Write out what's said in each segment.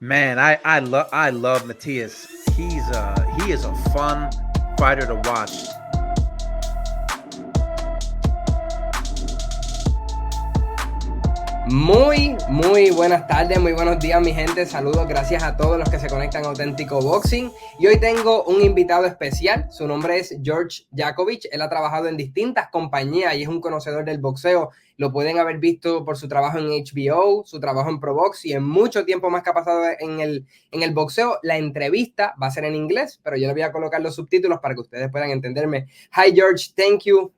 Man, I love Matias. He is a fun fighter to watch. Muy buenas tardes, muy buenos días, mi gente. Saludos, gracias a todos los que se conectan a Auténtico Boxing. Y hoy tengo un invitado especial. Su nombre es George Jakovich. Él ha trabajado en distintas compañías y es un conocedor del boxeo. Lo pueden haber visto por su trabajo en HBO, su trabajo en ProBox y en mucho tiempo más que ha pasado en el boxeo. La entrevista va a ser en inglés, pero yo le voy a colocar los subtítulos para que ustedes puedan entenderme. Hi, George. Thank you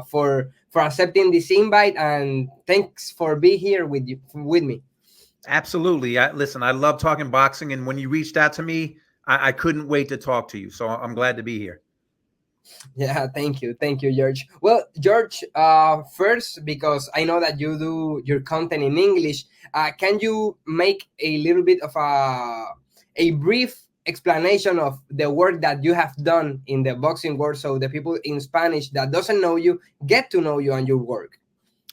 for accepting this invite, and thanks for being here with me. Absolutely. Listen, I love talking boxing, and when you reached out to me, I couldn't wait to talk to you. So I'm glad to be here. Yeah, thank you, George. Well, George, first, because I know that you do your content in English, can you make a little bit of a brief explanation of the work that you have done in the boxing world, so the people in Spanish that doesn't know you get to know you and your work?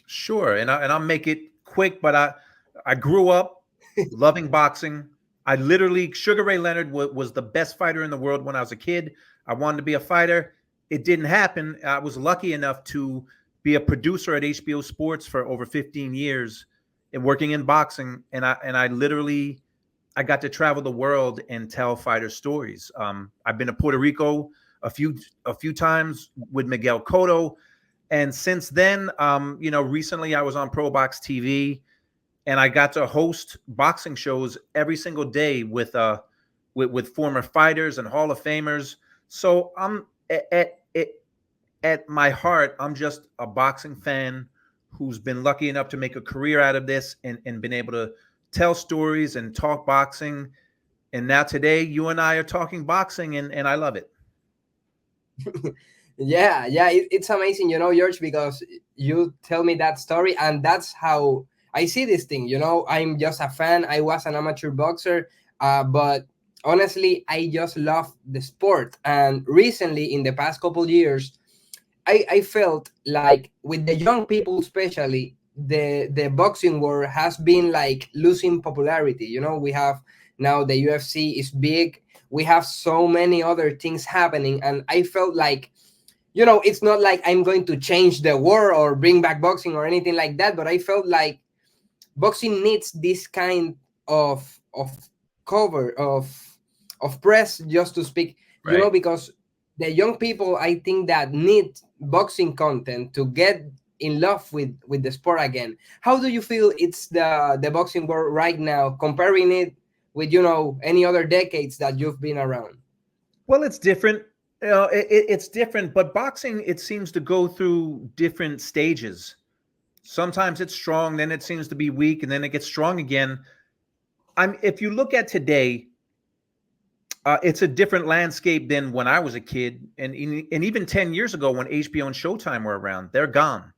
Sure, and I'll make it quick. But I grew up loving boxing. I literally Sugar Ray Leonard was the best fighter in the world when I was a kid. I wanted to be a fighter. It didn't happen. I was lucky enough to be a producer at HBO Sports for over 15 years and working in boxing. And I literally I got to travel the world and tell fighter stories. I've been to Puerto Rico a few times with Miguel Cotto, and since then, recently I was on Pro Box TV, and I got to host boxing shows every single day with former fighters and Hall of Famers. So I'm at my heart, I'm just a boxing fan who's been lucky enough to make a career out of this and been able to tell stories and talk boxing. And now today, you and I are talking boxing, and I love it. Yeah, it's amazing, George, because you tell me that story, and that's how I see this thing. I'm just a fan. I was an amateur boxer, but honestly, I just love the sport. And recently, in the past couple years, I felt like with the young people, especially, the boxing world has been like losing popularity. We have now the UFC is big. We have so many other things happening, and I felt like, it's not like I'm going to change the world or bring back boxing or anything like that, but I felt like boxing needs this kind of cover of press, just to speak, Right. because the young people, I think, that need boxing content to get in love with the sport again. How do you feel it's the boxing world right now, comparing it with any other decades that you've been around? Well, it's different. It's different, but boxing, it seems to go through different stages. Sometimes it's strong, then it seems to be weak, and then it gets strong again. If you look at today, it's a different landscape than when I was a kid, and even 10 years ago when HBO and Showtime were around. They're gone,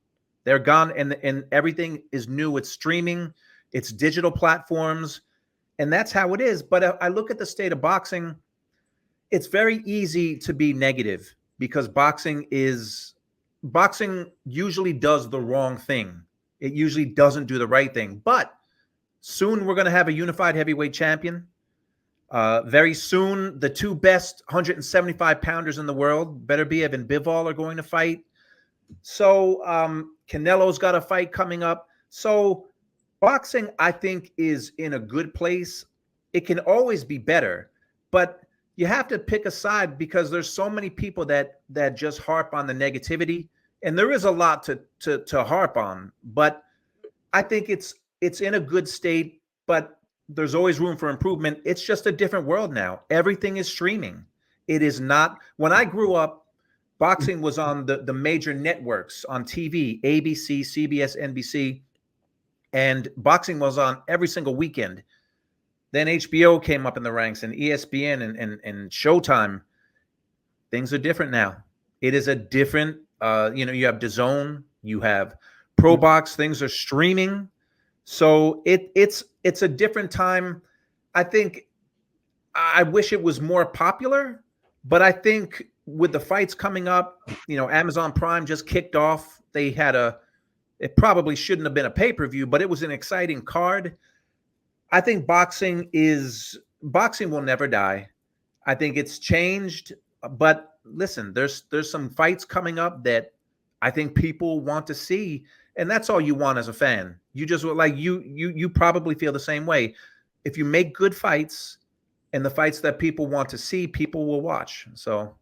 and everything is new. It's streaming, it's digital platforms, and that's how it is. But I look at the state of boxing. It's very easy to be negative because boxing usually does the wrong thing. It usually doesn't do the right thing. But soon we're going to have a unified heavyweight champion. Very soon, the two best 175 pounders in the world, Beterbiev and Bivol, are going to fight. So Canelo's got a fight coming up. So boxing, I think, is in a good place. It can always be better, but you have to pick a side because there's so many people that just harp on the negativity, and there is a lot to harp on. But I think it's in a good state, but there's always room for improvement. It's just a different world now. Everything is streaming. It is not. When I grew up, boxing was on the major networks on TV, ABC, CBS, NBC, and boxing was on every single weekend. Then HBO came up in the ranks, and ESPN and Showtime. Things are different now. It is a different, you have DAZN, you have Pro Box, things are streaming. So it's a different time. I think I wish it was more popular, but I think with the fights coming up, Amazon Prime just kicked off. It probably shouldn't have been a pay-per-view, but it was an exciting card. I think boxing will never die. I think it's changed, but listen, there's some fights coming up that I think people want to see, and that's all you want as a fan. You just like you probably feel the same way. If you make good fights and the fights that people want to see, people will watch. So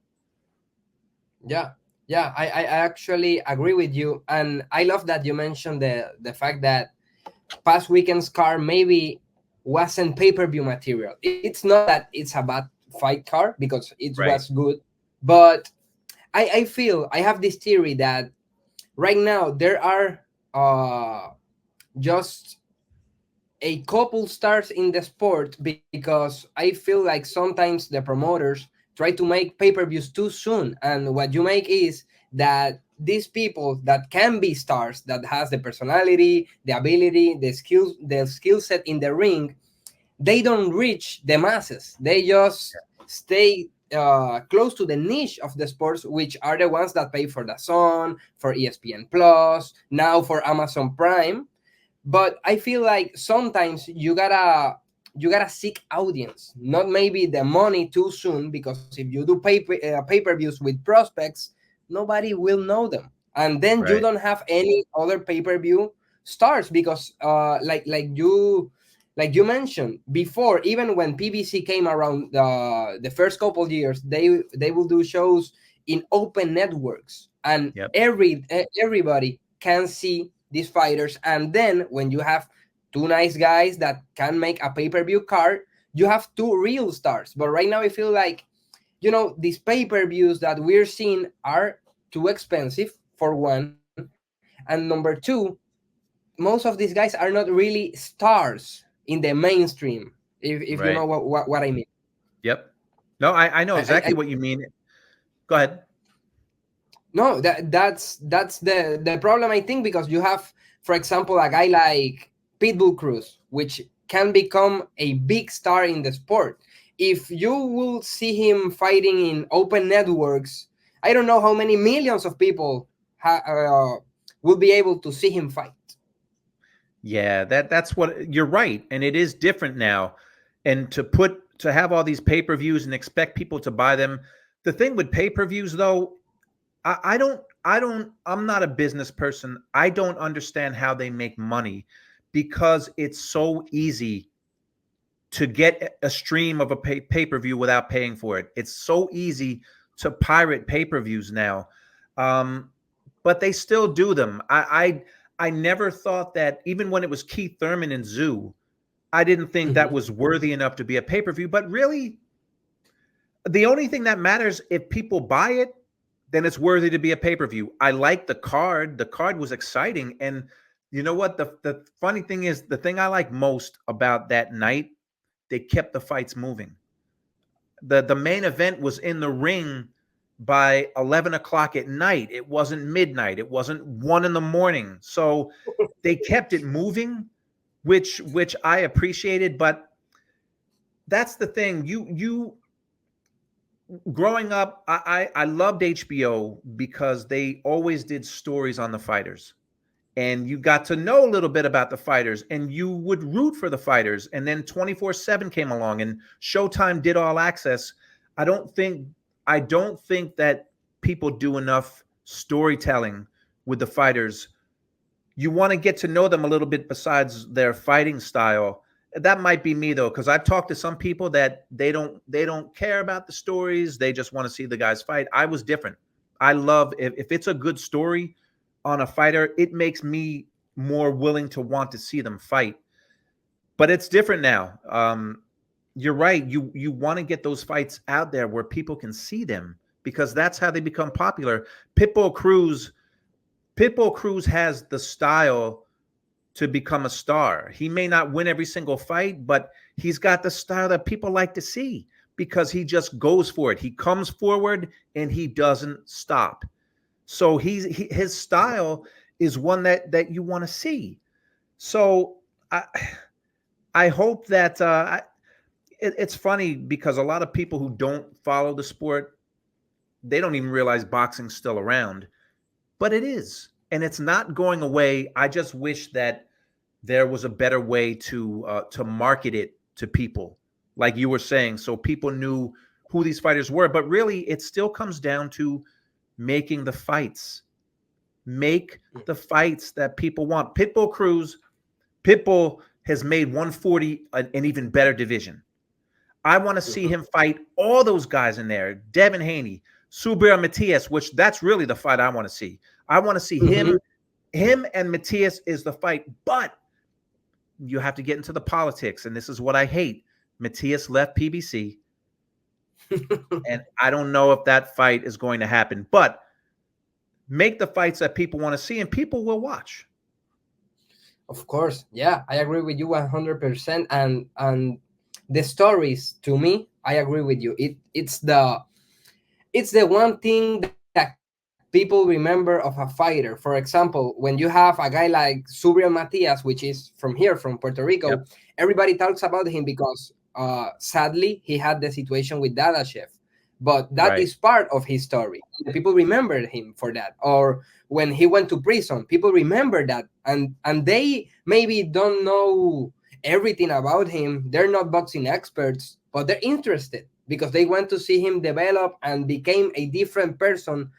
Yeah, yeah, I actually agree with you, and I love that you mentioned the fact that past weekend's car maybe wasn't pay-per-view material. It's not that it's a bad fight car because it right, was good, but I feel I have this theory that right now there are just a couple stars in the sport because I feel like sometimes the promoters try to make pay-per-views too soon, and what you make is that these people that can be stars, that has the personality, the ability, the skill set in the ring, they don't reach the masses. They just stay close to the niche of the sports, which are the ones that pay for the Sun, for ESPN Plus, now for Amazon Prime. But I feel like sometimes you gotta seek audience, not maybe the money too soon, because if you do pay-per-views with prospects, nobody will know them, and then you right. don't have any other pay-per-view stars because like you mentioned before, even when PBC came around the first couple years, they will do shows in open networks, and Yep. everybody can see these fighters. And then when you have two nice guys that can make a pay-per-view card, you have two real stars. But right now I feel like, these pay-per-views that we're seeing are too expensive, for one, and number two, most of these guys are not really stars in the mainstream, if you know Right. what I mean. Yep. No, I know I exactly what you mean. Go ahead. No, that's the problem, I think, because you have, for example, a guy like Pitbull Cruz, which can become a big star in the sport. If you will see him fighting in open networks, I don't know how many millions of people will be able to see him fight. Yeah, that's what you're right, and it is different now. And to have all these pay-per-views and expect people to buy them. The thing with pay-per-views though, I'm not a business person. I don't understand how they make money because it's so easy to get a stream of a pay-per-view without paying for it. It's so easy to pirate pay-per-views now. Um, but they still do them. I never thought that even when it was Keith Thurman and Zoo, I didn't think that Mhm. was worthy enough to be a pay-per-view. But really, the only thing that matters if people buy it, then it's worthy to be a pay-per-view. I like the card. The card was exciting. And you know what? The funny thing is, the thing I like most about that night, they kept the fights moving. The main event was in the ring by 11 o'clock at night. It wasn't midnight. It wasn't 1 in the morning. So they kept it moving, which I appreciated. But that's the thing. You growing up, I loved HBO because they always did stories on the fighters. And you got to know a little bit about the fighters and you would root for the fighters. And then 24/7 came along and Showtime did all access. I don't think I don't think that people do enough storytelling with the fighters. You want to get to know them a little bit besides their fighting style. That might be me though, because I've talked to some people that they don't care about the stories. They just want to see the guys fight. I was different. I love if it's a good story on a fighter, it makes me more willing to want to see them fight. But it's different now. You're right. You want to get those fights out there where people can see them because that's how they become popular. Pitbull Cruz Pitbull Cruz has the style to become a star. He may not win every single fight, but he's got the style that people like to see because he just goes for it. He comes forward and he doesn't stop. So his style is one that you want to see. So I hope that it's funny because a lot of people who don't follow the sport, they don't even realize boxing's still around, but it is, and it's not going away. I just wish that there was a better way to market it to people, like you were saying, so people knew who these fighters were. But really, it still comes down to making the fights. Make the fights that people want. Pitbull has made 140 an even better division. I want to see him fight all those guys in there. Devin Haney, Subriel Matias, which that's really the fight I want to see. I want to see him and Matias is the fight. But you have to get into the politics, and this is what I hate. Matias left PBC, and I don't know if that fight is going to happen. But make the fights that people want to see, and people will watch. Of course, yeah, I agree with you 100%. And the stories, to me, I agree with you. It's the one thing that people remember of a fighter. For example, when you have a guy like Subriel Matias, which is from here, from Puerto Rico, Yep. everybody talks about him because sadly he had the situation with Dadashev. But that Right. is part of his story. People remember him for that. Or when he went to prison, people remember that. And they maybe don't know everything about him. They're not boxing experts, but they're interested because they want to see him develop and became a different person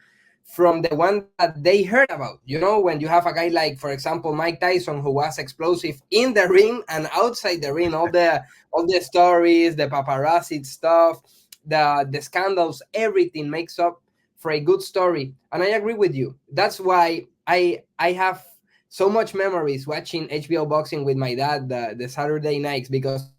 from the one that they heard about. You know, when you have a guy like, for example, Mike Tyson, who was explosive in the ring and outside the ring, all the stories, the paparazzi stuff, the scandals, everything makes up for a good story. And I agree with you. That's why I have so much memories watching HBO boxing with my dad the Saturday nights, because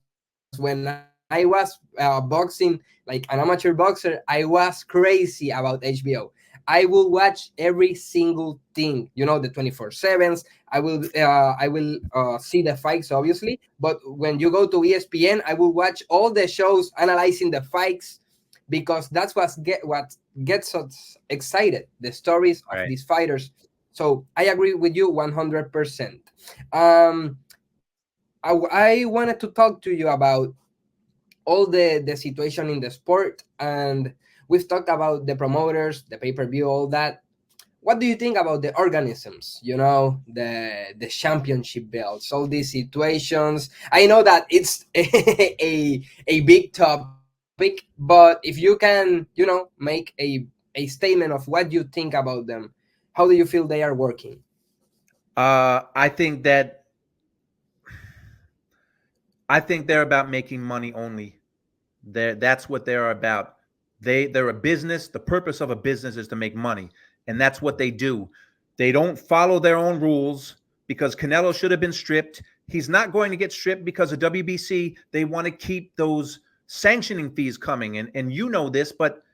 when I was boxing like an amateur boxer, I was crazy about HBO. I will watch every single thing, you know, the 24/7s. I will see the fights, obviously, but when you go to ESPN, I will watch all the shows analyzing the fights, because that's what gets us excited, the stories of Right. these fighters. So I agree with you 100%. um I wanted to talk to you about all the situation in the sport, and we've talked about the promoters, the pay-per-view, all that. What do you think about the organisms, you know, the championship belts, all these situations? I know that it's a big topic, but if you can, you know, make a statement of what you think about them, how do you feel they are working? I think that they're about making money only. That's what they're about. They're a business. The purpose of a business is to make money, and that's what they do. They don't follow their own rules because Canelo should have been stripped. He's not going to get stripped because of WBC. They want to keep those sanctioning fees coming, and you know this, but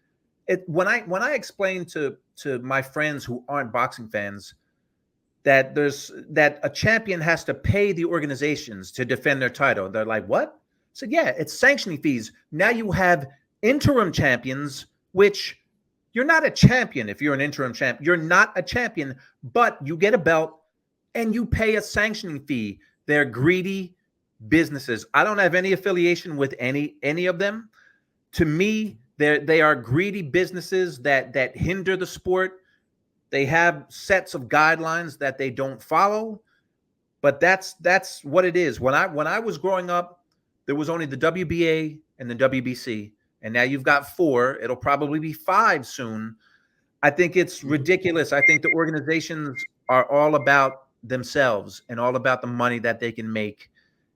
when I explain to my friends who aren't boxing fans that a champion has to pay the organizations to defend their title. They're like, what? I said, yeah, it's sanctioning fees. Now you have interim champions, which you're not a champion if you're an interim champ. You're not a champion, but you get a belt and you pay a sanctioning fee. They're greedy businesses. I don't have any affiliation with any of them. To me, they are greedy businesses that hinder the sport. They have sets of guidelines that they don't follow, but that's what it is. When I was growing up, there was only the WBA and the WBC, and now you've got 4. It'll probably be 5 soon. I think it's ridiculous. I think the organizations are all about themselves and all about the money that they can make,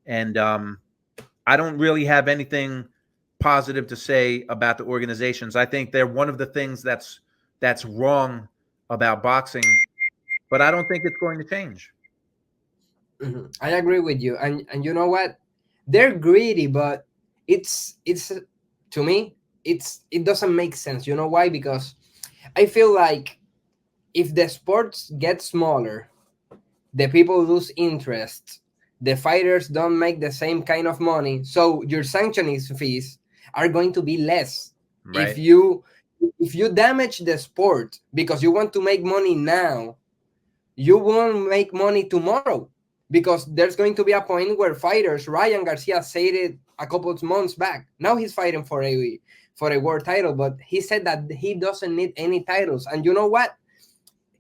and I don't really have anything positive to say about the organizations. I think they're one of the things that's wrong about boxing, but I don't think it's going to change. I agree with you, and you know what? They're greedy, but it's to me, it doesn't make sense. You know why? Because I feel like if the sports get smaller, the people lose interest, the fighters don't make the same kind of money, so your sanctioning fees are going to be less. If Right. you damage the sport because you want to make money now, you won't make money tomorrow, because there's going to be a point where fighters, Ryan Garcia said it a couple of months back, now he's fighting for a world title, but he said that he doesn't need any titles. And you know what?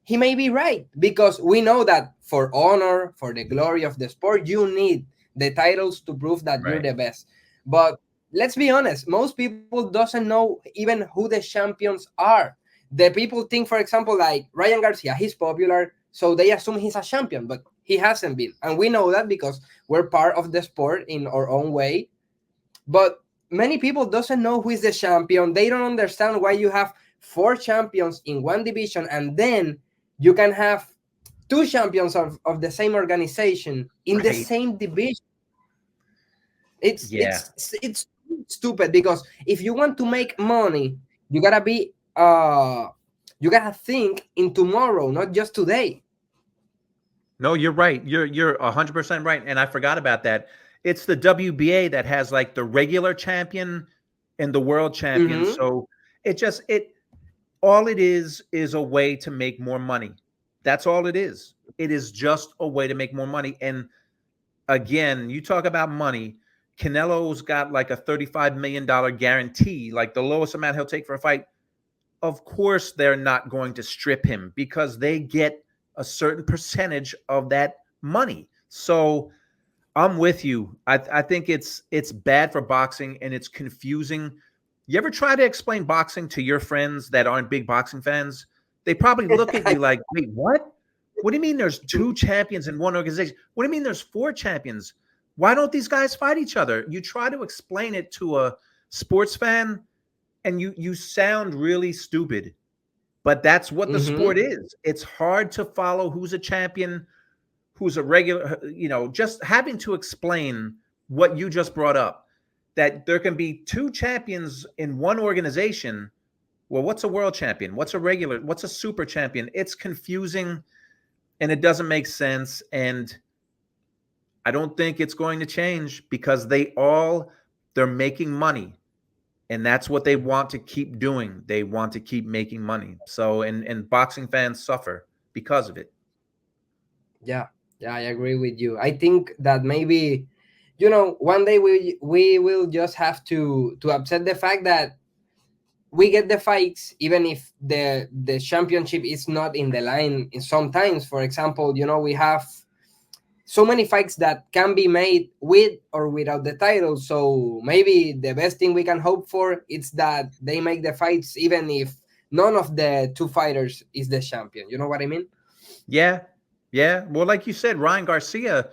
he may be right, because we know that for honor, for the glory of the sport, you need the titles to prove that you're Right. the best. But let's be honest, most people doesn't know even who the champions are. The people think, for example, like Ryan Garcia, he's popular, so they assume he's a champion, but he hasn't been. And we know that because we're part of the sport in our own way. But many people doesn't know who is the champion. They don't understand why you have four champions in one division, and then you can have two champions of the same organization in the Right. same division. it's Yeah. it's it's stupid, because if you want to make money, you gotta be you gotta think in tomorrow, not just today. No, you're right. You're 100% right. And I forgot about that. It's the WBA that has like the regular champion and the world champion. Mm-hmm. So it all it is a way to make more money. That's all it is. It is just a way to make more money. And again, you talk about money. Canelo's got like a $35 million guarantee, like the lowest amount he'll take for a fight. Of course, they're not going to strip him because they get a certain percentage of that money. So I'm with you. I think it's bad for boxing and it's confusing. You ever try to explain boxing to your friends that aren't big boxing fans? They probably look at you like, wait, what? What do you mean there's two champions in one organization? What do you mean there's four champions? Why don't these guys fight each other? You try to explain it to a sports fan and you sound really stupid. But that's what the Mm-hmm. sport is. It's hard to follow who's a champion, who's a regular, just having to explain what you just brought up, that there can be two champions in one organization. Well, what's a world champion? What's a regular? What's a super champion? It's confusing and it doesn't make sense. And I don't think it's going to change because they're making money. And that's what they want to keep doing. They want to keep making money. So, and boxing fans suffer because of it. Yeah, yeah, I agree with you. I think that maybe, one day we will just have to accept the fact that we get the fights even if the championship is not in the line. In sometimes, for example, we have so many fights that can be made with or without the title. So maybe the best thing we can hope for is that they make the fights even if none of the two fighters is the champion. You know what I mean? Yeah. Yeah. Well, like you said, Ryan Garcia,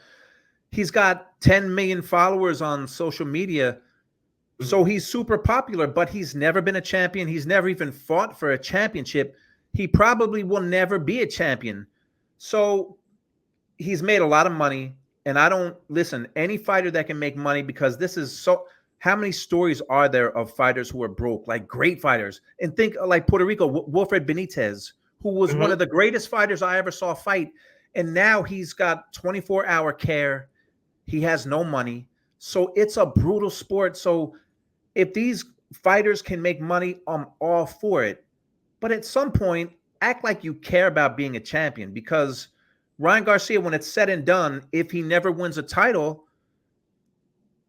he's got 10 million followers on social media. So he's super popular, but he's never been a champion. He's never even fought for a championship. He probably will never be a champion. So he's made a lot of money. And I don't listen, any fighter that can make money, because this is so. How many stories are there of fighters who are broke, like great fighters? And think like Puerto Rico, Wilfred Benitez, who was one Mm-hmm. of the greatest fighters I ever saw fight. And now he's got 24-hour care. He has no money. So it's a brutal sport. So if these fighters can make money, I'm all for it. But at some point, act like you care about being a champion, because Ryan Garcia, when it's said and done, if he never wins a title,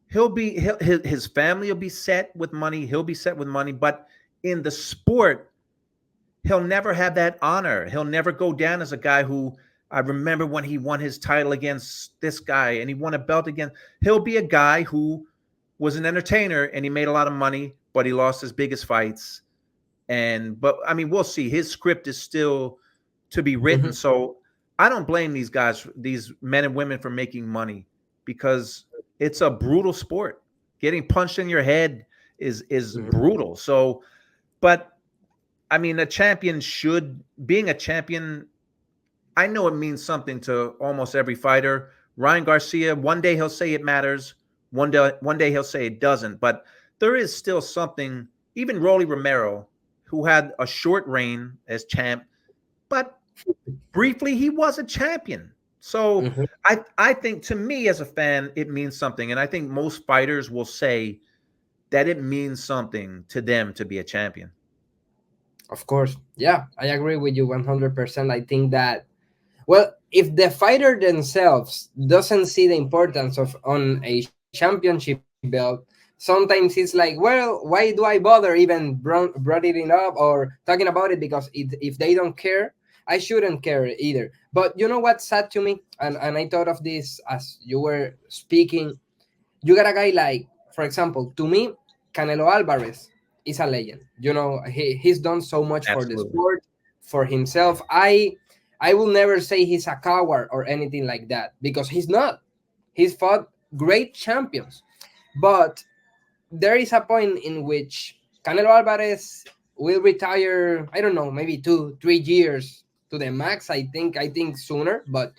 his family will be set with money. He'll be set with money. But in the sport, he'll never have that honor. He'll never go down as a guy who, I remember when he won his title against this guy and he won a belt again. He'll be a guy who was an entertainer and he made a lot of money, but he lost his biggest fights. But I mean, we'll see. His script is still to be written. Mm-hmm. So I don't blame these guys, these men and women, for making money, because it's a brutal sport. Getting punched in your head is Mm-hmm. brutal. So, but I mean, being a champion, I know it means something to almost every fighter. Ryan Garcia, one day he'll say it matters. One day he'll say it doesn't. But there is still something. Even Rolly Romero, who had a short reign as champ, but briefly he was a champion. So Mm-hmm. I think, to me as a fan, it means something. And I think most fighters will say that it means something to them to be a champion. Of course. Yeah, I agree with you 100%. I think that, well, if the fighter themselves doesn't see the importance of on a championship belt, sometimes it's like, well, why do I bother even brought it up or talking about it? Because if they don't care, I shouldn't care either. But you know what's sad to me, and I thought of this as you were speaking. You got a guy like, for example, to me, Canelo Alvarez is a legend. You know, he's done so much for the Absolutely. sport, for himself. I will never say he's a coward or anything like that, because he's not. He's fought great champions. But there is a point in which Canelo Alvarez will retire, I don't know, maybe 2 3 years to the max. I think sooner, but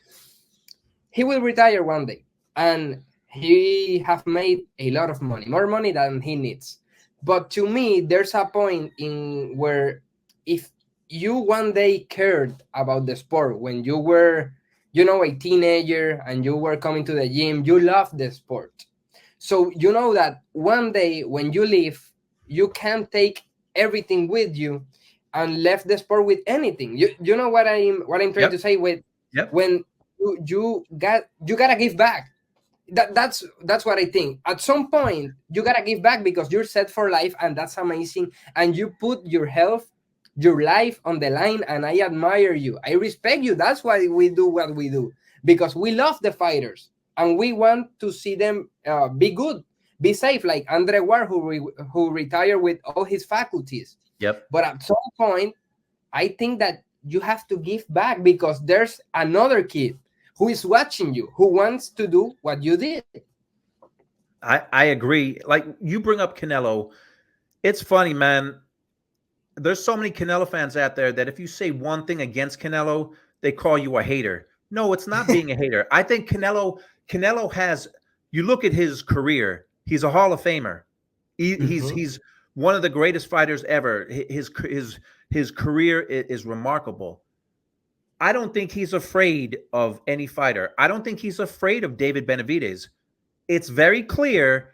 he will retire one day, and he have made a lot of money, more money than he needs. But to me, there's a point in where, if you one day cared about the sport when you were, you know, a teenager, and you were coming to the gym, you loved the sport. So you know that one day when you leave, you can't take everything with you and left the sport with anything. You know what I'm trying to Yep. say with, Yep. when you gotta give back. That's what I think. At some point, you gotta give back, because you're set for life, and that's amazing. And you put your health, your life on the line, and I admire you. I respect you. That's why we do what we do, because we love the fighters, and we want to see them be good, be safe, like Andre Ward, who retired with all his faculties. Yep. But at some point, I think that you have to give back, because there's another kid who is watching you, who wants to do what you did. I agree. Like you bring up Canelo, it's funny, man. There's so many Canelo fans out there that if you say one thing against Canelo, they call you a hater. No, it's not being a hater. I think Canelo has. You look at his career; he's a Hall of Famer. Mhm. He's one of the greatest fighters ever. His career is remarkable. I don't think he's afraid of any fighter. I don't think he's afraid of David Benavidez. It's very clear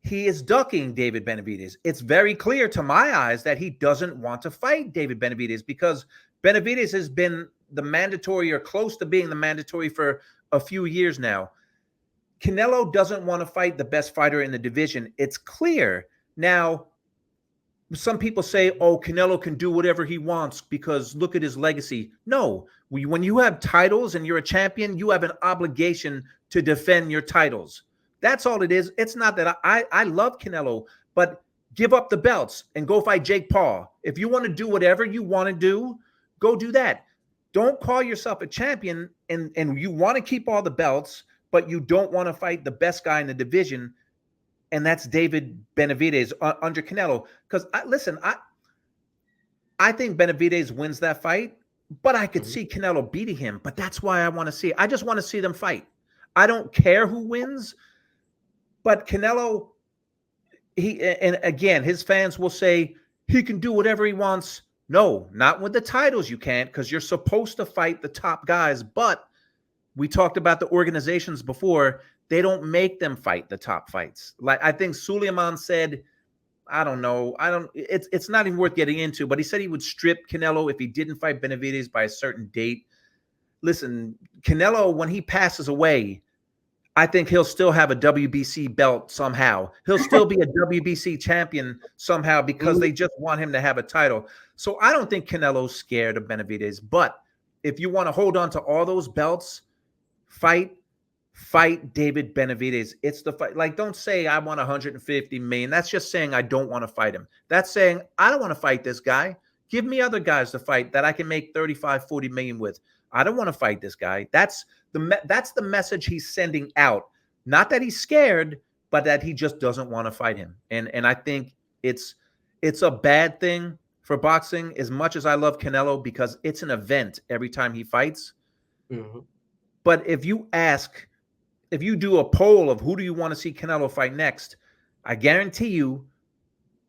he is ducking David Benavidez. It's very clear to my eyes that he doesn't want to fight David Benavidez, because Benavidez has been the mandatory or close to being the mandatory for a few years now. Canelo doesn't want to fight the best fighter in the division. It's clear. Now, some people say, oh, Canelo can do whatever he wants because look at his legacy. No, when you have titles and you're a champion, you have an obligation to defend your titles. That's all it is. It's not that I love Canelo, but give up the belts and go fight Jake Paul. If you want to do whatever you want to do, go do that. Don't call yourself a champion and you want to keep all the belts, but you don't want to fight the best guy in the division, and that's David Benavidez under Canelo. Because I think Benavidez wins that fight, but I could Mhm. see Canelo beating him. But that's why I want to see it. I just want to see them fight. I don't care who wins, but Canelo, and again, his fans will say he can do whatever he wants. No, not with the titles you can't, because you're supposed to fight the top guys. But we talked about the organizations before. They don't make them fight the top fights. Like I think Suleiman said, I don't know. I don't. It's not even worth getting into. But he said he would strip Canelo if he didn't fight Benavidez by a certain date. Listen, Canelo, when he passes away, I think he'll still have a WBC belt somehow. He'll still be a WBC champion somehow because Mhm. they just want him to have a title. So I don't think Canelo's scared of Benavidez. But if you want to hold on to all those belts, fight David Benavidez. It's the fight. Like, don't say I want 150 million. That's just saying I don't want to fight him. That's saying I don't want to fight this guy. Give me other guys to fight that I can make 35, 40 million with. I don't want to fight this guy. That's the message he's sending out. Not that he's scared, but that he just doesn't want to fight him. And I think it's a bad thing for boxing, as much as I love Canelo, because it's an event every time he fights. Mhm. But if you do a poll of who do you want to see Canelo fight next, I guarantee you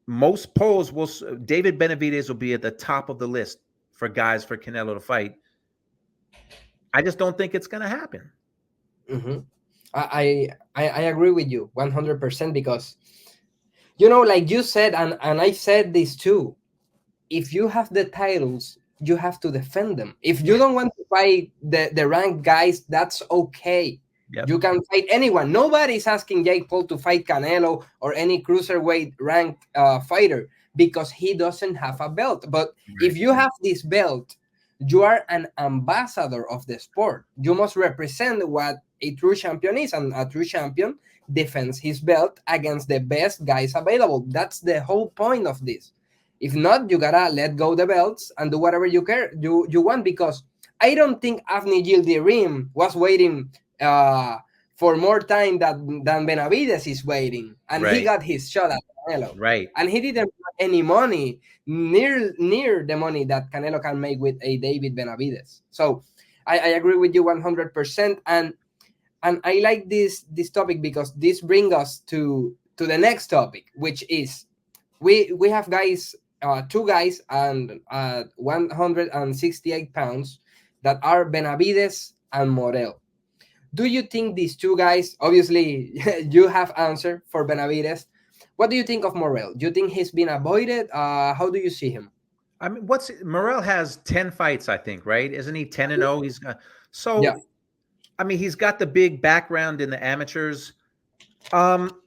most polls will David Benavidez will be at the top of the list for guys for Canelo to fight. I just don't think it's going to happen. Mhm. I agree with you 100%, because you know, like you said, and I said this too. If you have the titles, you have to defend them. If you Yeah. don't want to fight the ranked guys, that's okay. Yep. You can fight anyone. Nobody's asking Jake Paul to fight Canelo or any cruiserweight ranked fighter, because he doesn't have a belt. But Right. if you have this belt, You are an ambassador of the sport. You must represent what a true champion is, and a true champion defends his belt against the best guys available. That's the whole point of this. If not, you gotta let go the belts and do whatever you want, because I don't think Avni Yildirim was waiting for more time than Benavidez is waiting, and he Right. got his shot at Canelo, Right. and he didn't make any money near the money that Canelo can make with a David Benavidez. So I agree with you 100%, and I like this topic because this brings us to the next topic, which is we have guys, two guys and 168 pounds, that are Benavidez and Morel. Do you think these two guys, obviously you have answer for Benavidez, what do you think of Morel? Do you think he's been avoided? How do you see him? I mean, Morel has 10 fights, I think, right? Isn't he 10-0? He's got Yeah. so I mean, he's got the big background in the amateurs. Um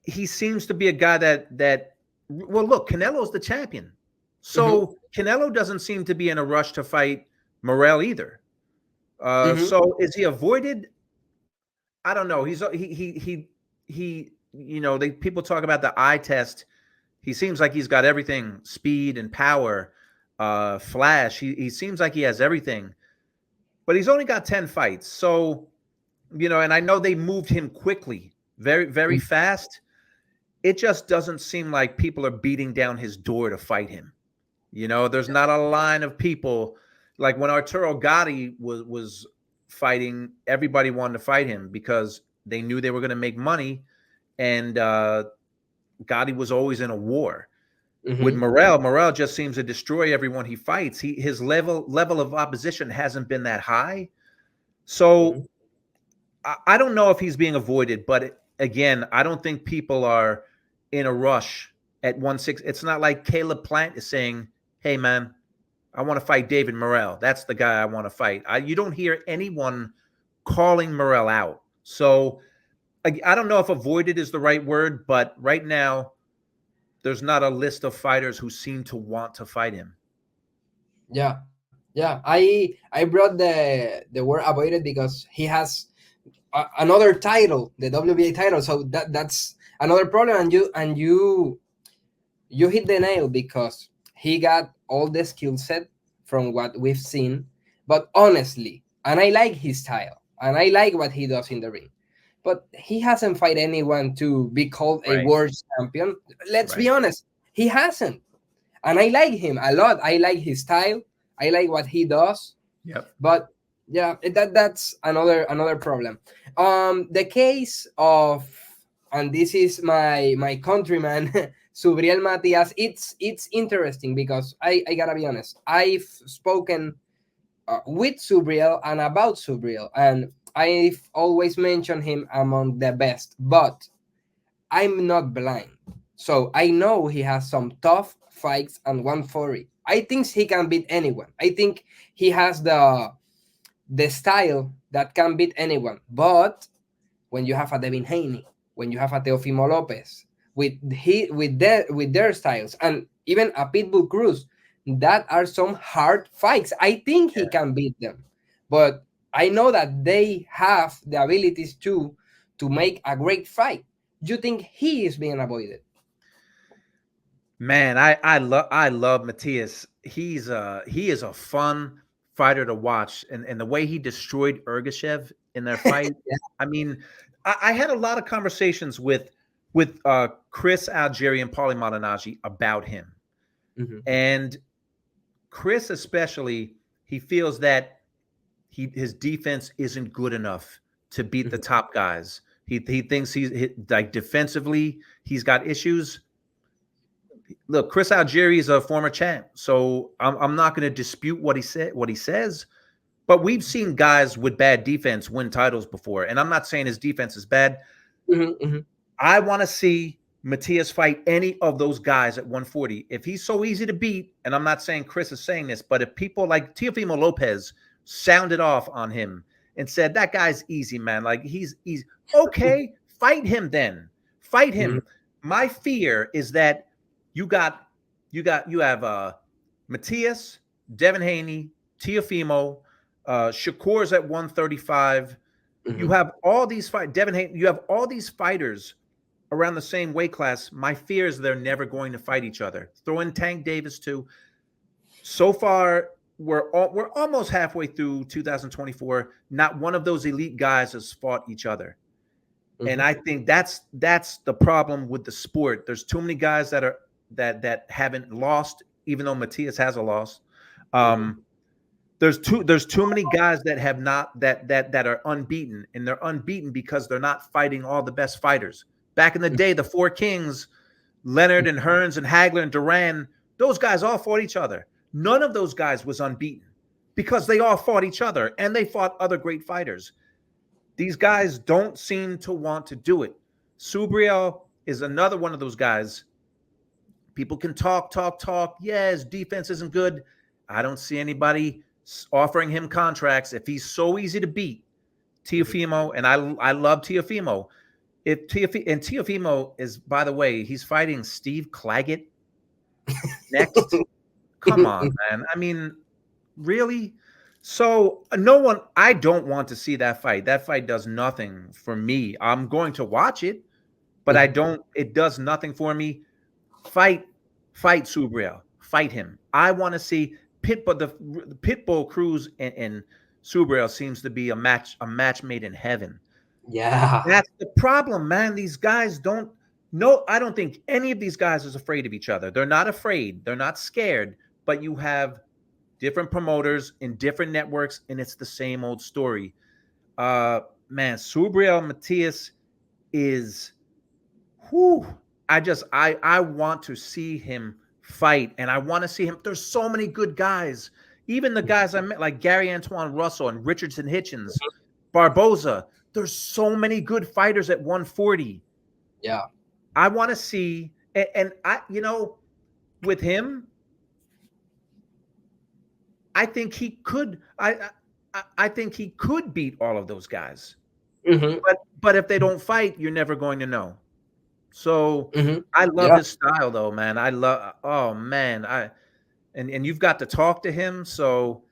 he seems to be a guy that well, look, Canelo's the champion. Mm-hmm. So Canelo doesn't seem to be in a rush to fight Morel either. Mm-hmm. So is he avoided? I don't know. He you know, they people talk about the eye test. He seems like he's got everything, speed and power, flash. He seems like he has everything. But he's only got 10 fights. So, you know, and I know they moved him quickly, very fast. It just doesn't seem like people are beating down his door to fight him. You know, there's not a line of people like when Arturo Gatti was fighting, everybody wanted to fight him because they knew they were going to make money, and Gotti was always in a war. With Mm-hmm. Morel just seems to destroy everyone he fights. His level of opposition hasn't been that high. Mm-hmm. So I don't know if he's being avoided, but again, I don't think people are in a rush at 160. It's not like Caleb Plant is saying, "Hey, man, I want to fight David Morel. That's the guy I want to fight." You don't hear anyone calling Morel out. So I don't know if avoided is the right word, but right now there's not a list of fighters who seem to want to fight him. Yeah. I brought the word avoided because he has another title, the WBA title. So that's another problem, and you hit the nail, because he got all the skill set from what we've seen. But honestly, and I like his style, and I like what he does in the ring, but he hasn't fight anyone to be called a Right. world champion. Let's be Right. honest, he hasn't. And I like him a lot. I like his style. I like what he does. Yep. But yeah, that's another problem. The case of, and this is my countryman Subriel Matias. It's interesting because I gotta be honest. I've spoken with Subriel and about Subriel, and I've always mentioned him among the best. But I'm not blind. So I know he has some tough fights and 140. I think he can beat anyone. I think he has the style that can beat anyone. But when you have a Devin Haney, when you have a Teofimo Lopez, with their styles, and even a Pitbull Cruz, that are some hard fights. I think he Yeah. can beat them. But I know that they have the abilities to make a great fight. Do you think he is being avoided? Man, I love Matias. He is a fun fighter to watch, and the way he destroyed Ergashev in their fight. Yeah. I mean, I had a lot of conversations with Chris Algieri and Paulie Malignaggi about him, Mhm. and Chris especially. He feels that his defense isn't good enough to beat the Mhm. top guys. He thinks like defensively he's got issues. Look, Chris Algieri is a former champ, so I'm not going to dispute what he says. But we've seen guys with bad defense win titles before, and I'm not saying his defense is bad. Mhm. Mhm. I want to see Matias fight any of those guys at 140. If he's so easy to beat, and I'm not saying Chris is saying this, but if people like Teofimo Lopez sounded off on him and said that guy's easy, man, like he's okay, fight him then. Fight Mhm. him. My fear is that you got you have Matias, Devin Haney, Teofimo, Shakur's at 135. You Mhm. have all these Devin Haney, you have all these fighters around the same weight class. My fear is they're never going to fight each other. Throw in Tank Davis too. So far, we're almost halfway through 2024. Not one of those elite guys has fought each other. And Mhm. I think that's the problem with the sport. There's too many guys that haven't lost, even though Matias has a loss. Mhm. There's too many guys that have not that are unbeaten, and they're unbeaten because they're not fighting all the best fighters. Back in the day, the Four Kings, Leonard and Hearns and Hagler and Duran, those guys all fought each other. None of those guys was unbeaten because they all fought each other and they fought other great fighters. These guys don't seem to want to do it. Subriel is another one of those guys. People can talk. Yeah, his defense isn't good. I don't see anybody offering him contracts if he's so easy to beat. Mhm. Teofimo, and I love Teofimo. If Teofimo is, by the way, he's fighting Steve Claggett next. Come on, man. I mean, really? So no one. I don't want to see that fight. That fight does nothing for me. I'm going to watch it, but I Mhm. don't. It does nothing for me. Fight, fight Subriel. Fight him. I want to see Pitbull. The Pitbull Cruz and Subriel seems to be a match made in heaven. Yeah. That's the problem, man. These guys don't. No, I don't think any of these guys is afraid of each other. They're not afraid. They're not scared. But you have different promoters in different networks, and it's the same old story. Uh, man, Subriel Matias is whew, I want to see him fight, and I want to see him. There's so many good guys. Even the guys I met, like Gary Antoine Russell and Richardson Hitchens, Barboza. There's so many good fighters at 140. Yeah. I want to see, and with him, I think he could. I think he could beat all of those guys. Mhm. But if they don't fight, you're never going to know. So Mhm. I love Yeah. his style though, man. I love oh man. And you've got to talk to him. So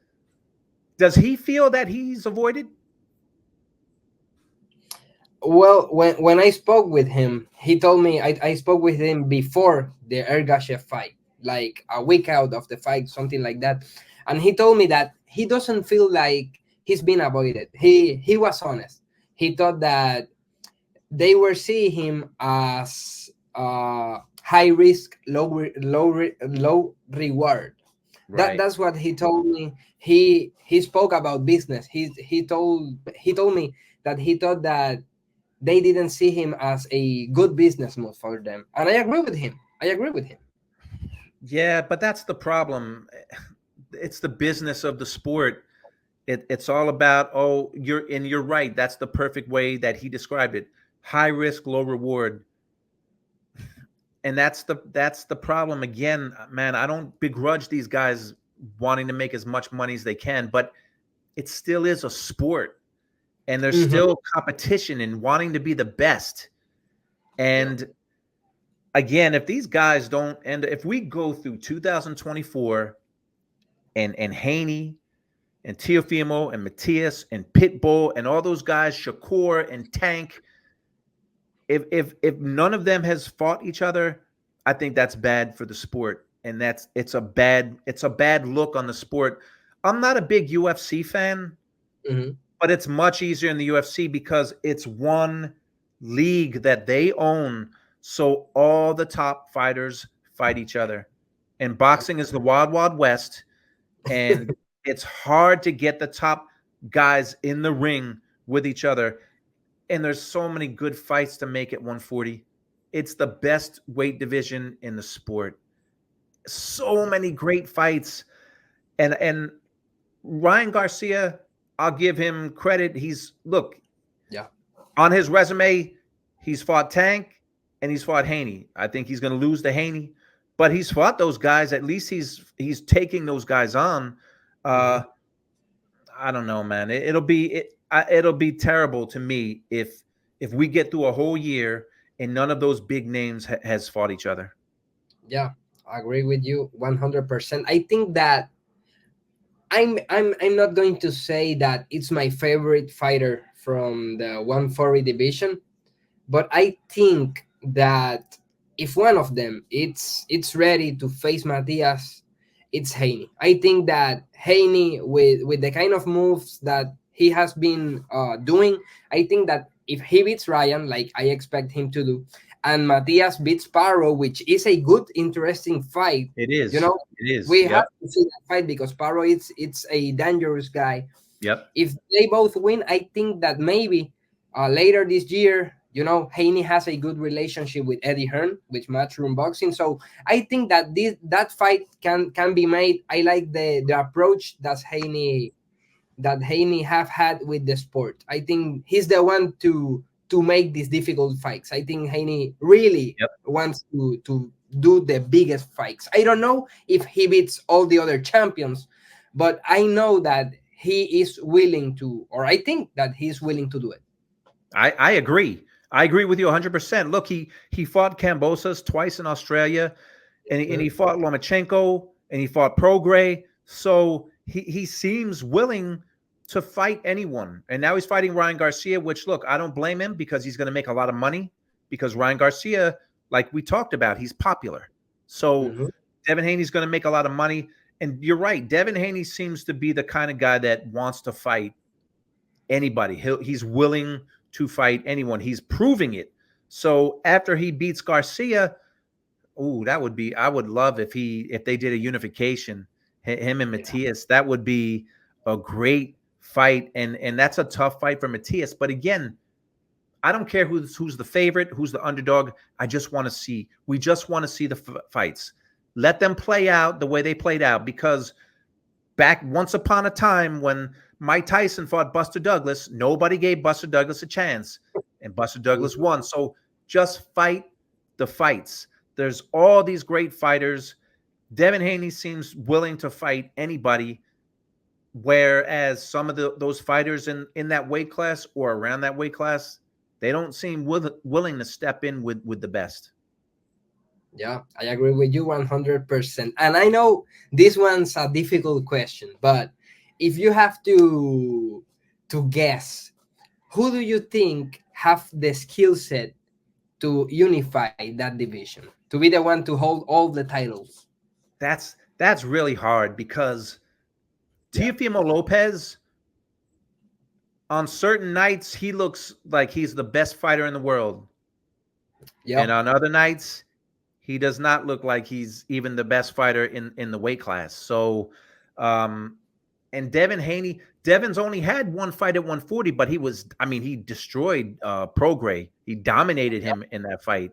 does he feel that he's avoided? Well, when I spoke with him, he told me I spoke with him before the Ergashev fight, like a week out of the fight, something like that. And he told me that he doesn't feel like he's been avoided. He was honest. He thought that they were seeing him as high risk, low reward. Right. That's what he told me. He spoke about business. He told me that he thought that they didn't see him as a good business move for them. And I agree with him. I agree with him. Yeah, but that's the problem. It's the business of the sport. It's all about, oh, you're right. That's the perfect way that he described it. High risk, low reward. And that's the problem again, man. I don't begrudge these guys wanting to make as much money as they can, but it still is a sport, and there's Hmm. still competition and wanting to be the best. Yeah. And again, if these guys don't, and if we go through 2024 and Haney and Teofimo and Matias and Pitbull and all those guys, Shakur and Tank, if none of them has fought each other, I think that's bad for the sport, and it's a bad look on the sport. I'm not a big UFC fan, Hmm. but it's much easier in the UFC because it's one league that they own. So all the top fighters fight each other. And Yeah. boxing is the wild, wild west. And it's hard to get the top guys in the ring with each other. And there's so many good fights to make at 140. It's the best weight division in the sport. So many great fights. And Ryan Garcia, I'll give him credit. He's look, Yeah. on his resume, he's fought Tank and he's fought Haney. I think he's going to lose to Haney, but he's fought those guys. At least he's taking those guys on. Hmm. Uh, I don't know, man. It'll be terrible to me if we get through a whole year and none of those big names has fought each other. Yeah. I agree with you 100%. I think that I'm not going to say that it's my favorite fighter from the 140 division, but I think that if one of them it's ready to face Matias, it's Haney. I think that Haney, with the kind of moves that he has been doing, I think that if he beats Ryan, like I expect him to do, and Matias beats Paro, which is a good, interesting fight, It you is. know, It is. we have Yep. to see that fight because Paro it's a dangerous guy. Yep. If they both win, I think that maybe later this year, Haney has a good relationship with Eddie Hearn with Matchroom Boxing. So I think that that fight can be made. I like the approach that Haney have had with the sport. I think he's the one to make these difficult fights. I think Haney really Yep. wants to do the biggest fights. I don't know if he beats all the other champions, but I know that he is willing to, or I think that he's willing to do it. I agree. I agree with you 100%. Look, he fought Cambosas twice in Australia, and he Mhm. fought Lomachenko, and he fought Prograis. So he seems willing to fight anyone. And now he's fighting Ryan Garcia, which, look, I don't blame him because he's going to make a lot of money because Ryan Garcia, like we talked about, he's popular. So Mhm. Devin Haney's going to make a lot of money. And you're right. Devin Haney seems to be the kind of guy that wants to fight anybody. He's willing to fight anyone. He's proving it. So after he beats Garcia, ooh, that would be. I would love if they did a unification, him and Yeah. Matias. That would be a great fight, and that's a tough fight for Matias. But again, I don't care who's the favorite, who's the underdog. I just want to see. We just want to see the fights. Let them play out the way they played out because back once upon a time when Mike Tyson fought Buster Douglas, nobody gave Buster Douglas a chance, and Buster Douglas Mhm. won. So just fight the fights. There's all these great fighters. Devin Haney seems willing to fight anybody, whereas some of those fighters in that weight class or around that weight class, they don't seem willing to step in with the best. Yeah, I agree with you 100%. And I know this one's a difficult question, but if you have to guess, who do you think have the skill set to unify that division, to be the one to hold all the titles? That's really hard because Yeah. Teofimo Lopez, on certain nights he looks like he's the best fighter in the world, and Yep. on other nights he does not look like he's even the best fighter in the weight class. So um and Devin's only had one fight at 140, but he destroyed Prograis. He dominated him in that fight.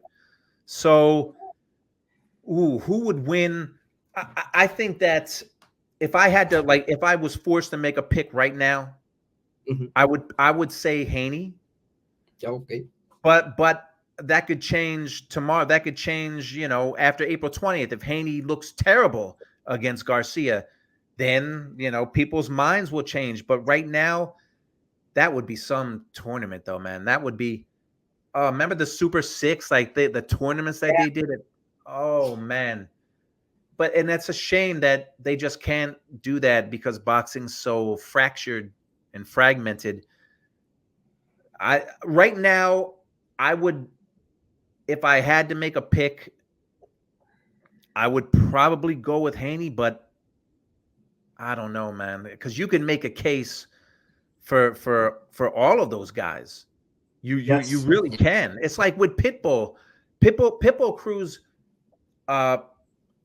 So who would win? I think that if I was forced to make a pick right now, Mhm. I would say Haney. Yeah, okay. But that could change tomorrow. That could change, after April 20th. If Haney looks terrible against Garcia, then, people's minds will change. But right now, that would be some tournament, though, man. That would be. Remember the Super Six, like the tournaments that they did. Oh man. And that's a shame that they just can't do that because boxing's so fractured and fragmented. I right now, I would if I had to make a pick, I would probably go with Haney, but I don't know, man, because you can make a case for all of those guys. You Yes. really can. It's like with Pitbull, Pitbull Cruz. Uh,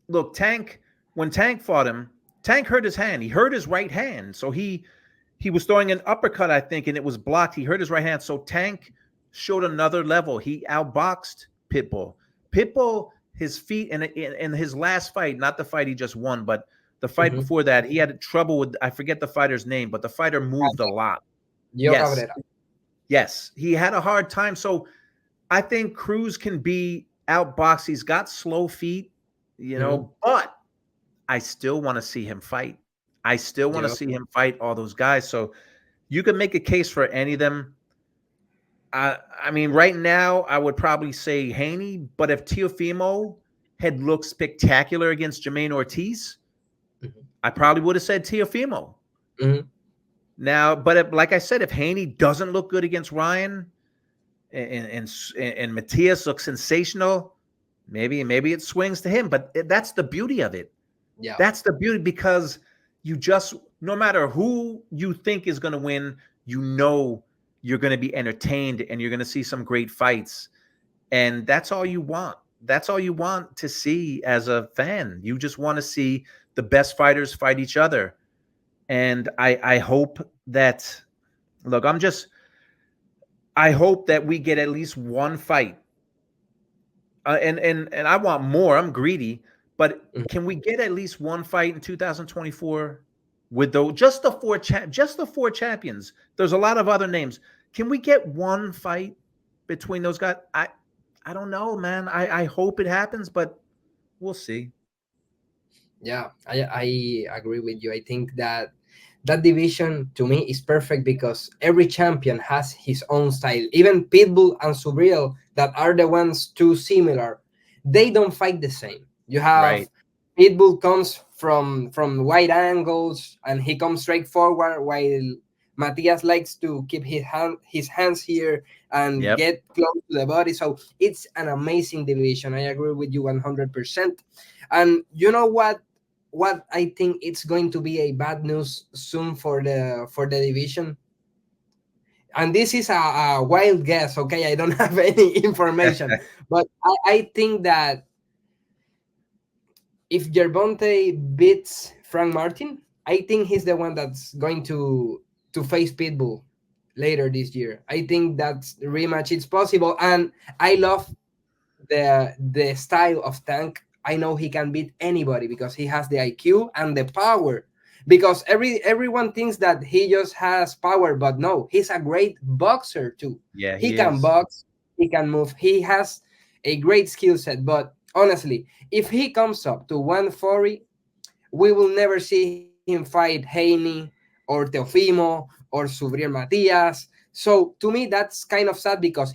Look, Tank when Tank fought him, Tank hurt his hand. He hurt his right hand, so he was throwing an uppercut, I think, and it was blocked. He hurt his right hand, so Tank showed another level. He outboxed Pitbull. Pitbull, his feet in his last fight, not the fight he just won, but the fight Mhm. before that, he had trouble with, I forget the fighter's name, but the fighter moved a lot. Gio Yes, Cabrera. yes, he had a hard time. So I think Cruz can be outboxed. He's got slow feet, Mhm. but I still want to see him fight. I still want to Yeah. see him fight all those guys. So you can make a case for any of them. Right now, I would probably say Haney, but if Teofimo had looked spectacular against Jermaine Ortiz, Mhm. I probably would have said Teofimo. Mhm. Now, but like I said, if Haney doesn't look good against Ryan and Matias looks sensational, maybe it swings to him. But that's the beauty of it. Yeah. That's the beauty, because you just, no matter who you think is going to win, you know you're going to be entertained and you're going to see some great fights. And that's all you want. That's all you want to see as a fan. You just want to see the best fighters fight each other. And I hope that, look, I hope that we get at least one fight. And I want more. I'm greedy, but Mhm. can we get at least one fight in 2024 with those, just the four champions? There's a lot of other names. Can we get one fight between those guys? I don't know, man. I hope it happens, but we'll see. Yeah, I agree with you. I think that that division to me is perfect because every champion has his own style. Even Pitbull and Subriel, that are the ones too similar, they don't fight the same. You have Right. Pitbull comes from wide angles and he comes straight forward, while Matias likes to keep his hands here and Yep. get close to the body. So it's an amazing division. I agree with you 100%. And you know what I think it's going to be a bad news soon for the division. And this is a wild guess, okay? I don't have any information, but I think that if Gervonta beats Frank Martin, I think he's the one that's going to face Pitbull later this year. I think that's the rematch. It's possible, and I love the style of Tank. I know he can beat anybody because he has the IQ and the power. Because everyone thinks that he just has power, but no, he's a great boxer too. Yeah, He he can is. box, he can move, he has a great skill set. But honestly, if he comes up to 140, we will never see him fight Haney or Teofimo or Subriel Matias. So to me, that's kind of sad because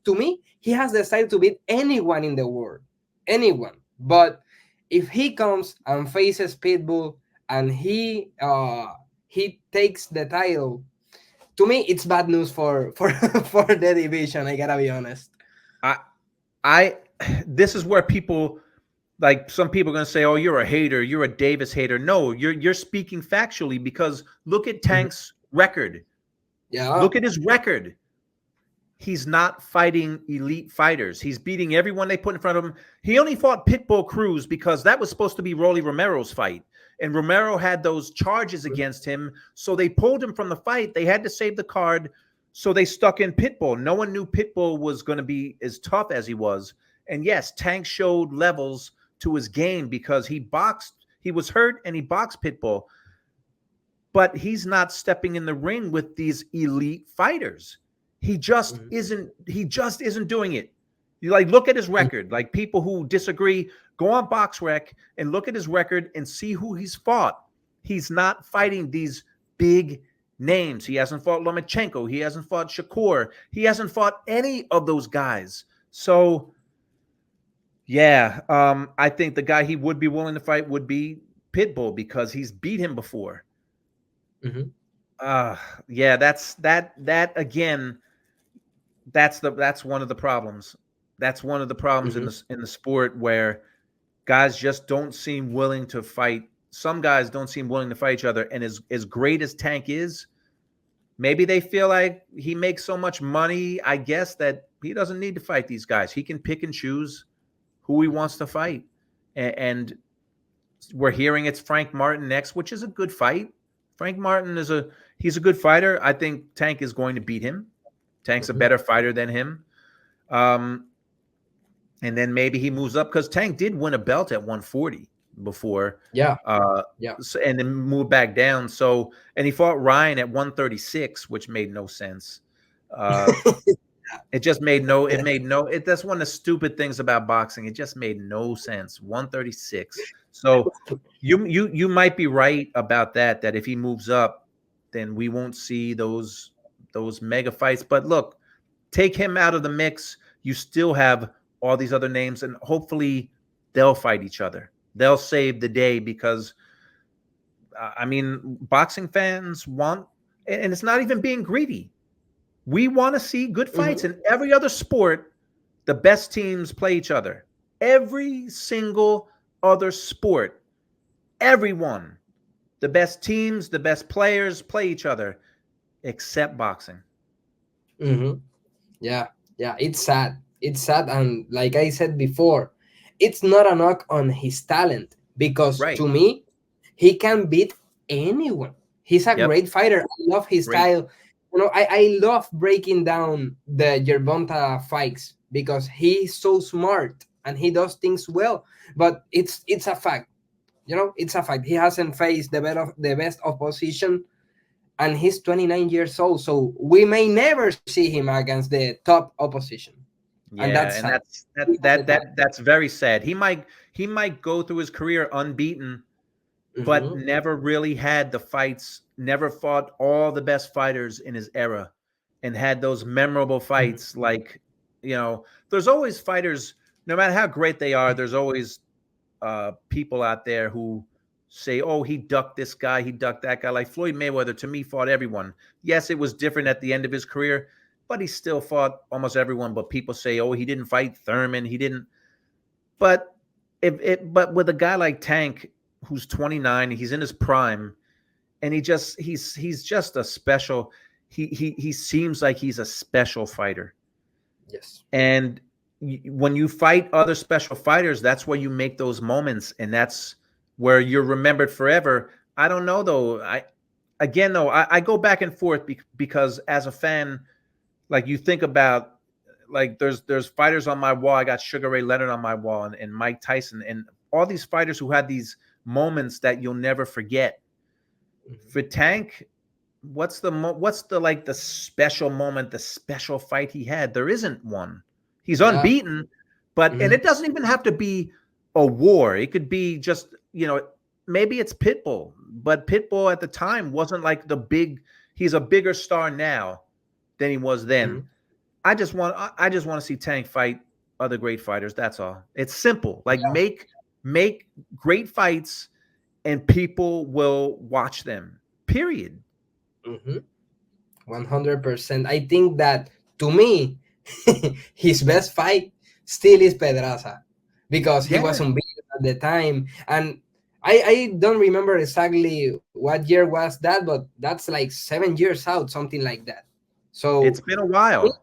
to me, he has the style to beat anyone in the world, anyone. But if he comes and faces Pitbull and he takes the title, to me, it's bad news for for the division. I gotta be honest. I I this is where people, like, some people are going to say, "Oh, you're a hater. You're a Davis hater." No, you're speaking factually, because look at Mhm. Tank's record. Yeah. Look at his record. He's not fighting elite fighters. He's beating everyone they put in front of him. He only fought Pitbull Cruz because that was supposed to be Rolly Romero's fight. And Romero had those charges against him. So they pulled him from the fight. They had to save the card. So they stuck in Pitbull. No one knew Pitbull was going to be as tough as he was. And yes, Tank showed levels to his game because he boxed. He was hurt and he boxed Pitbull. But he's not stepping in the ring with these elite fighters. Mhm. He just isn't doing it. You, like, look at his record. Like, people who disagree, go on BoxRec and look at his record and see who he's fought. He's not fighting these big names. He hasn't fought Lomachenko. He hasn't fought Shakur. He hasn't fought any of those guys. So yeah, I think the guy he would be willing to fight would be Pitbull because he's beat him before. Mhm. Uh yeah, that again, that's one of the problems. That's one of the problems Mhm. in the sport, where guys just don't seem willing to fight. Some guys don't seem willing to fight each other. And as great as Tank is, maybe they feel like he makes so much money, I guess, that he doesn't need to fight these guys. He can pick and choose who he wants to fight. And we're hearing it's Frank Martin next, which is a good fight. Frank Martin he's a good fighter. I think Tank is going to beat him. Tank's a Mhm. better fighter than him. Um, and then maybe he moves up, because Tank did win a belt at 140 before, Yeah. uh, Yeah. and then moved back down. So, and he fought Ryan at 136, which made no sense. Uh, it just made no, it made no, it, that's one of the stupid things about boxing. It just made no sense. 136. So you might be right about that if he moves up, then we won't see those mega fights. But look, take him out of the mix, you still have all these other names, and hopefully they'll fight each other. They'll save the day, because I mean, boxing fans want, and it's not even being greedy. We want to see good fights. In every other sport, the best teams play each other. Every single other sport, everyone, the best teams, the best players play each other, except boxing. Mm-hmm. Yeah, yeah, it's sad. It's sad, and like I said before, it's not a knock on his talent because Right. to me, he can beat anyone. He's a Yep. great fighter. I love his Great. style. I love breaking down the Gervonta fights because he's so smart and he does things well. But it's a fact. It's a fact. He hasn't faced the best opposition, and he's 29 years old, so we may never see him against the top opposition, and that's Yeah, and sad. He has the talent. that's very sad. He might go through his career unbeaten, but Mhm, never really had the fights, never fought all the best fighters in his era and had those memorable mhm, fights. Like, there's always fighters, no matter how great they are, there's always people out there who say, oh, he ducked this guy, he ducked that guy. Like Floyd Mayweather, to me, fought everyone. Yes, it was different at the end of his career, but he still fought almost everyone. But people say, oh, he didn't fight Thurman, he didn't. But but with a guy like Tank, who's 29, he's in his prime, and he's just a special. He seems like he's a special fighter. yes. And when you fight other special fighters, that's where you make those moments, and that's where you're remembered forever. I don't know though. I go back and forth because as a fan, like you think about, like there's fighters on my wall. I got Sugar Ray Leonard on my wall, and Mike Tyson, and all these fighters who had these moments that you'll never forget. Mhm. For Tank, what's the like the special moment, the special fight he had? There isn't one. He's Yeah. unbeaten, but and Mhm, it doesn't even have to be a war. It could be just, maybe it's Pitbull, but Pitbull at the time wasn't like the big. He's a bigger star now than he was then. mhm. I just want to see Tank fight other great fighters. That's all. It's simple. Like make great fights, and people will watch them. Period. Mhm. 100%. I think that to me, his best fight still is Pedraza because he Yeah, was unbeaten at the time. And I don't remember exactly what year was that, but that's like 7 years out, something like that. So it's been a while.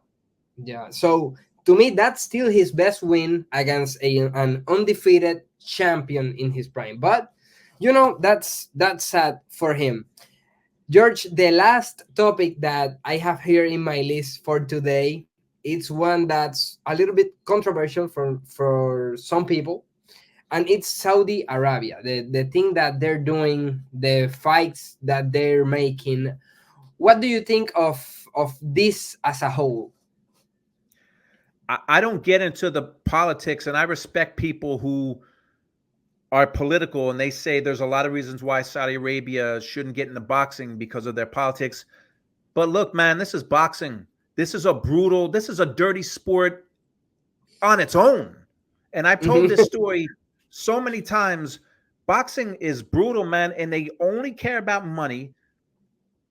yeah, so to me, that's still his best win against an undefeated champion in his prime. But that's sad for him. George, the last topic that I have here in my list for today, it's one that's a little bit controversial for some people, and it's Saudi Arabia. The thing that they're doing, the fights that they're making. What do you think of this as a whole? I don't get into the politics, and I respect people who are political and they say there's a lot of reasons why Saudi Arabia shouldn't get into boxing because of their politics. But look, man, this is boxing. This is a dirty sport on its own. And I've told this story so many times. Boxing is brutal, man, and they only care about money.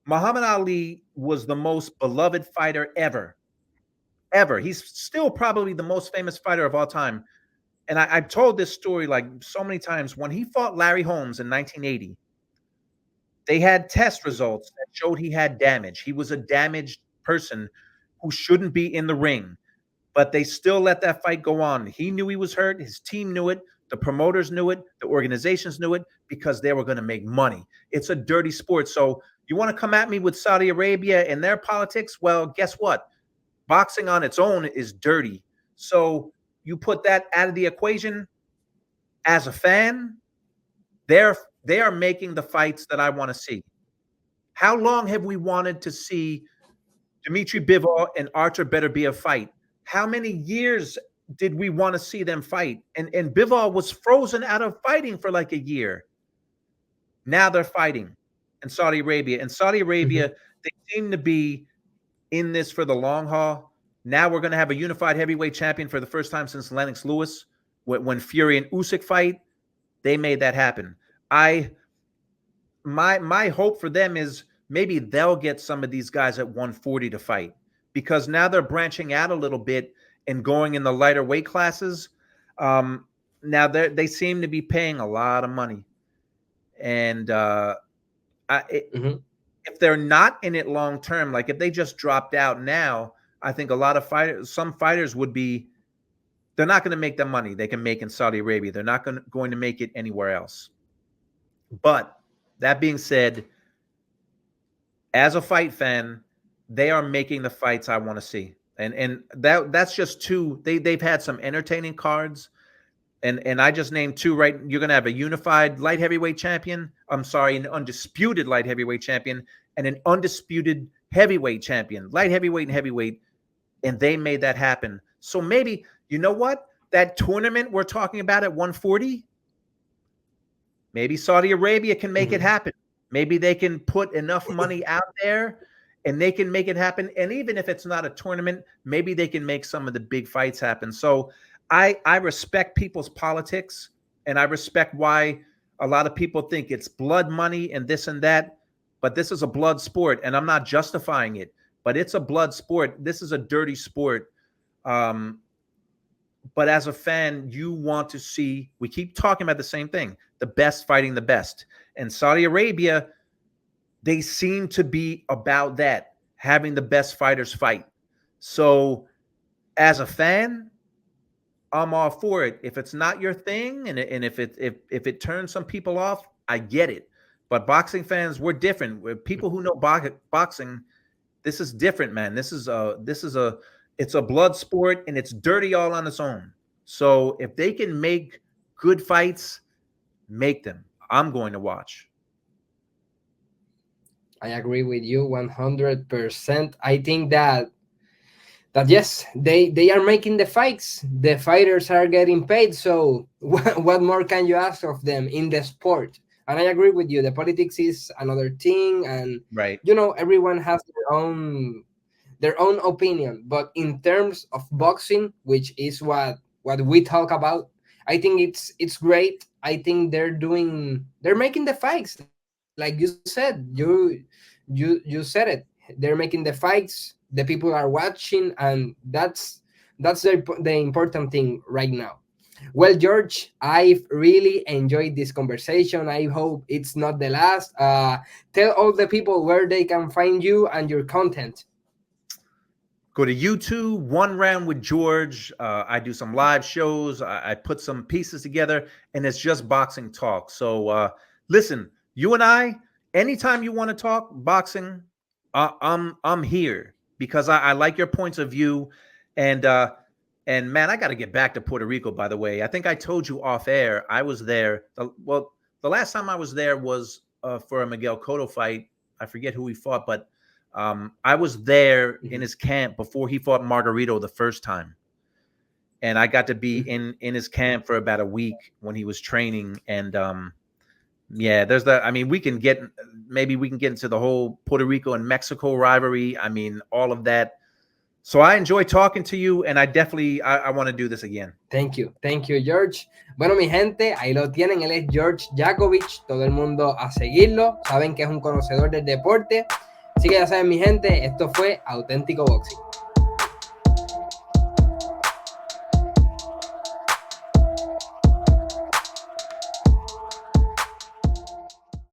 Muhammad Ali was the most beloved fighter ever, ever. He's still probably the most famous fighter of all time. And I've told this story like so many times. When he fought Larry Holmes in 1980, they had test results that showed he had damage. He was a damaged person who shouldn't be in the ring, but they still let that fight go on. He knew he was hurt. His team knew it. The promoters knew it. The organizations knew it because they were going to make money. It's a dirty sport. So you want to come at me with Saudi Arabia and their politics? Well, guess what? Boxing on its own is dirty. So you put that out of the equation. As a fan, they're they are making the fights that I want to see. How long have we wanted to see Dmitry Bivol and Artur Beterbiev fight? How many years did we want to see them fight? And Bivol was frozen out of fighting for like a year. Now they're fighting in Saudi Arabia. And Saudi Mhm. Arabia, they seem to be in this for the long haul. Now we're going to have a unified heavyweight champion for the first time since Lennox Lewis. When Fury and Usyk fight, they made that happen. I my hope for them is maybe they'll get some of these guys at 140 to fight, because now they're branching out a little bit and going in the lighter weight classes. Now they seem to be paying a lot of money, and if they're not in it long term, like if they just dropped out now, I think a lot of some fighters would be. They're not going to make the money they can make in Saudi Arabia. They're not going to make it anywhere else. But that being said, as a fight fan, they are making the fights I want to see. And that's just two. They've had some entertaining cards. And I just named two, right? You're going to have a unified light heavyweight champion. I'm sorry, an undisputed light heavyweight champion and an undisputed heavyweight champion, light heavyweight and heavyweight. And they made that happen. So maybe, you know what? That tournament we're talking about at 140, maybe Saudi Arabia can make it happen. Maybe they can put enough money out there and they can make it happen. And even if it's not a tournament, maybe they can make some of the big fights happen. So I respect people's politics, and I respect why a lot of people think it's blood money and this and that. But this is a blood sport, and I'm not justifying it. But it's a blood sport. This is a dirty sport. But as a fan, you want to see, we keep talking about the same thing, the best fighting the best. And Saudi Arabia, they seem to be about that, having the best fighters fight. So as a fan, I'm all for it. If it's not your thing, and if it turns some people off, I get it. But boxing fans, we're different. We're people who know boxing. This is different, man. It's a blood sport, and it's dirty all on its own. So if they can make good fights, make them. I'm going to watch. I agree with you 100%. I think that yes, they are making the fights. The fighters are getting paid. So what more can you ask of them in the sport? And I agree with you. The politics is another thing, and right. Everyone has their own opinion. But in terms of boxing, which is what we talk about, I think it's great. I think they're making the fights, like you said. You said it. They're making the fights. The people are watching, and that's the important thing right now. Well, George, I've really enjoyed this conversation. I hope it's not the last. Tell all the people where they can find you and your content. Go to YouTube, One Round with George. I do some live shows. I put some pieces together, and it's just boxing talk. So listen, you and I, anytime you want to talk boxing, I'm here, because I like your points of view. And man, I got to get back to Puerto Rico, by the way. I think I told you off air. I was there. The last time I was there was for a Miguel Cotto fight. I forget who he fought, but I was there in his camp before he fought Margarito the first time. And I got to be in his camp for about a week when he was training. And yeah, there's that. I mean, maybe we can get into the whole Puerto Rico and Mexico rivalry. I mean, all of that. So I enjoy talking to you, and I want to do this again. Thank you, George. Bueno, mi gente, ahí lo tienen. Él es George Jakovich. Todo el mundo a seguirlo. Saben que es un conocedor del deporte. Así que ya saben, mi gente, esto fue Auténtico Boxing.